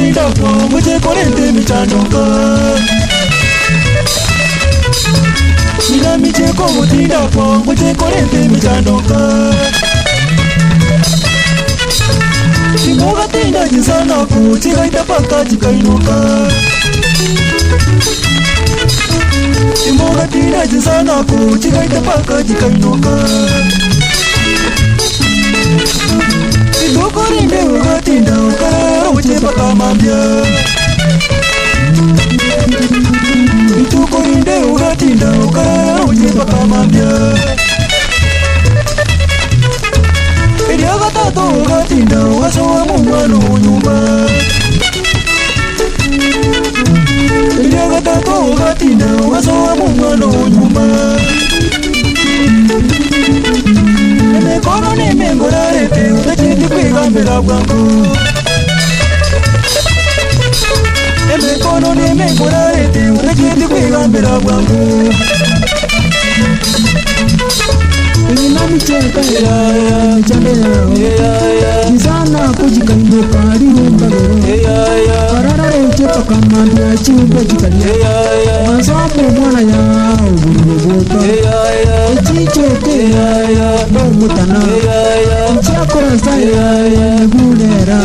mutinda kwa muje korende mitandoka. Ina micheko mutinda kwa muje korende mitandoka. Chimoga tinda jinsana ku chigaita paka chikainuka. Chimoga tinda jinsana ku chigaita paka chikainuka. Itukorinde ugatinda ukara uche paka mambia. Itukorinde ugatinda ukara uche paka mambia. Iriaga tato ugatinda ugasoa mungano nyumba. Iriaga tato ugatinda ugasoa mungano nyumba. Emekono nemengorarete utachiti kwigambira bwangu. Emekono nemengorarete utachiti kwigambira bwangu. Ina micheka ya chandela Nizana kujikanduka liumba lero Karara uchepa kama ndia chumba jikalia Mazamu mwana ya uburubuka Echichoke no mutana Nchakura zaya gulera